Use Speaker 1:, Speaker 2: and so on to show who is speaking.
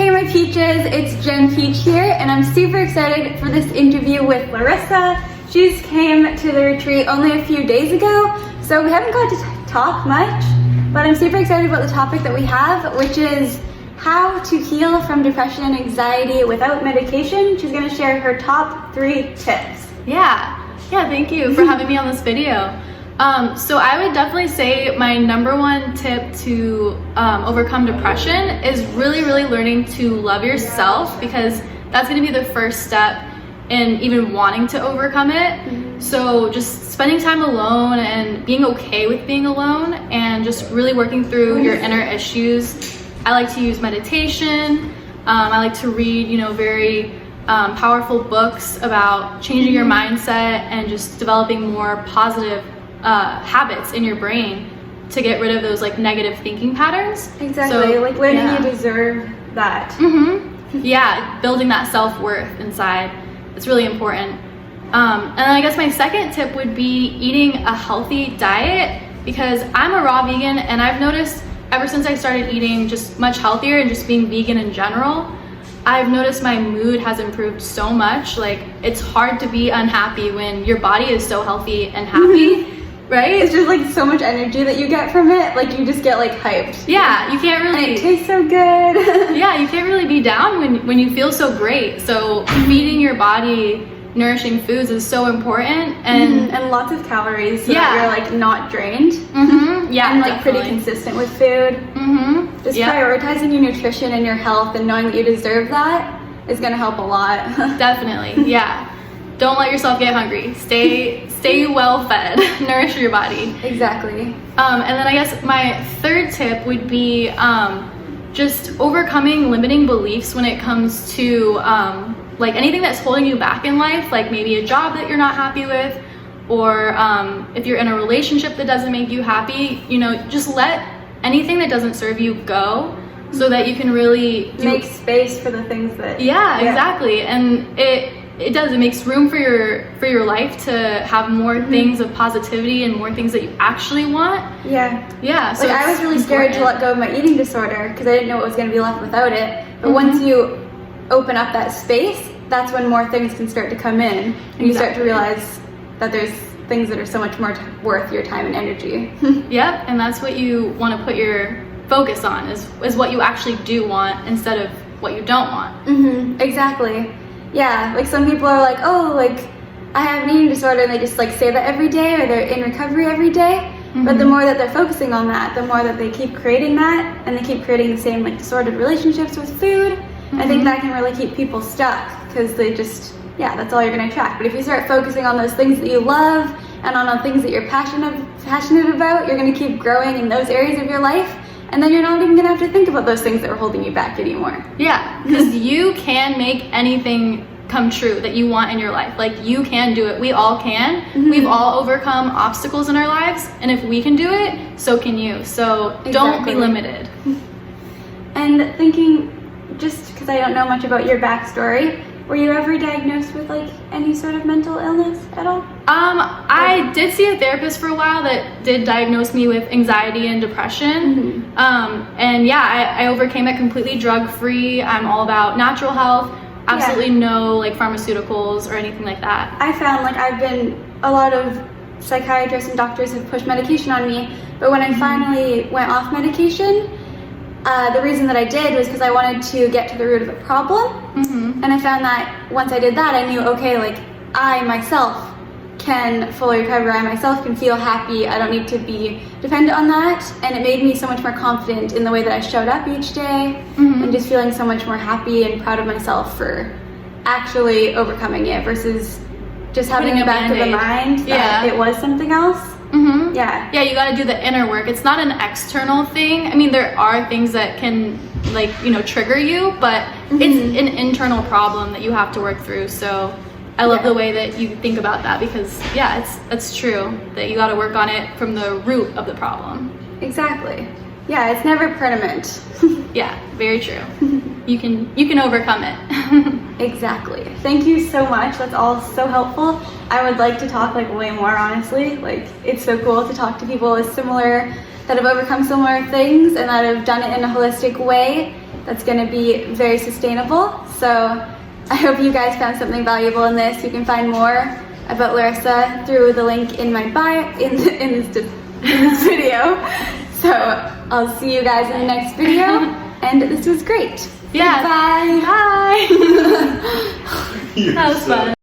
Speaker 1: Hey my peaches, it's Jen Peach here, and I'm super excited for this interview with Larissa. She's came to the retreat only a few days ago, so we haven't got to talk much, but I'm super excited about the topic that we have, which is how to heal from depression and anxiety without medication. She's gonna share her top 3 tips.
Speaker 2: Yeah, thank you for having me on this video. So I would definitely say my number 1 tip to overcome depression is really learning to love yourself, because that's going to be the first step in even wanting to overcome it. So just spending time alone and being okay with being alone and just really working through your inner issues. I like to use meditation. I like to read, very powerful books about changing your mindset and just developing more positive habits in your brain to get rid of those negative thinking patterons.
Speaker 1: Exactly,
Speaker 2: so,
Speaker 1: learning you deserve that.
Speaker 2: Yeah, building that self-worth inside. It's really important. And then I guess my second tip would be eating a healthy diet, because I'm a raw vegan and I've noticed ever since I started eating just much healthier and just being vegan in general, I've noticed my mood has improved so much. It's hard to be unhappy when your body is so healthy and happy. Right?
Speaker 1: It's just so much energy that you get from it. You just get hyped.
Speaker 2: Yeah, you can't really.
Speaker 1: And it tastes so good.
Speaker 2: Yeah, you can't really be down when you feel so great. So feeding your body nourishing foods is so important, and
Speaker 1: lots of calories, so that you're not drained.
Speaker 2: Yeah,
Speaker 1: and
Speaker 2: definitely.
Speaker 1: pretty consistent with food. Just prioritizing your nutrition and your health and knowing that you deserve that is gonna help a lot.
Speaker 2: Definitely, yeah. Don't let yourself get hungry. Stay well fed. Nourish your body.
Speaker 1: Exactly.
Speaker 2: And then I guess my third tip would be just overcoming limiting beliefs when it comes to anything that's holding you back in life, maybe a job that you're not happy with, or if you're in a relationship that doesn't make you happy, just let anything that doesn't serve you go, so that you can really
Speaker 1: make space for the things that
Speaker 2: exactly. And it makes room for your life to have more things of positivity and more things that you actually want. So
Speaker 1: I was really scared to let go of my eating disorder because I didn't know what was going to be left without it, but once you open up that space, that's when more things can start to come in, and you start to realize that there's things that are so much more worth your time and energy.
Speaker 2: Yep, and that's what you want to put your focus on, is what you actually do want instead of what you don't want.
Speaker 1: Exactly. Yeah, some people are I have an eating disorder, and they just say that every day, or they're in recovery every day. But the more that they're focusing on that, the more that they keep creating that, and they keep creating the same disordered relationships with food. I think that can really keep people stuck, because they just, that's all you're going to attract. But if you start focusing on those things that you love and on the things that you're passionate about, you're going to keep growing in those areas of your life, and then you're not even going to have to think about those things that are holding you back anymore. Yeah,
Speaker 2: because you can make anything come true that you want in your life. You can do it. We all can. We've all overcome obstacles in our lives, and if we can do it, so can you. So don't be limited.
Speaker 1: And thinking, just because I don't know much about your backstory, were you ever diagnosed with any sort of mental illness at all?
Speaker 2: I did see a therapist for a while that did diagnose me with anxiety and depression. And I overcame it completely drug-free. I'm all about natural health, absolutely no pharmaceuticals or anything like that.
Speaker 1: I found a lot of psychiatrists and doctors have pushed medication on me, but when I finally went off medication, the reason that I did was because I wanted to get to the root of the problem. And I found that once I did that, I knew, okay, I myself can fully recover. I myself can feel happy. I don't need to be dependent on that. And it made me so much more confident in the way that I showed up each day, and just feeling so much more happy and proud of myself for actually overcoming it versus just having in the back of the mind that it was something else. Yeah,
Speaker 2: you got to do the inner work. It's not an external thing. I mean, there are things that can trigger you, but it's an internal problem that you have to work through. So I love the way that you think about that, because it's true that you got to work on it from the root of the problem.
Speaker 1: Exactly. Yeah, it's never permanent.
Speaker 2: Yeah, very true. You can overcome it.
Speaker 1: Exactly. Thank you so much. That's all so helpful. I would like to talk way more, honestly. It's so cool to talk to people that have overcome similar things and that have done it in a holistic way. that's going to be very sustainable. So I hope you guys found something valuable in this. You can find more about Larissa through the link in my bio in this video. So I'll see you guys in the next video, and this was great.
Speaker 2: Yeah.
Speaker 1: Bye.
Speaker 2: Bye. That was fun.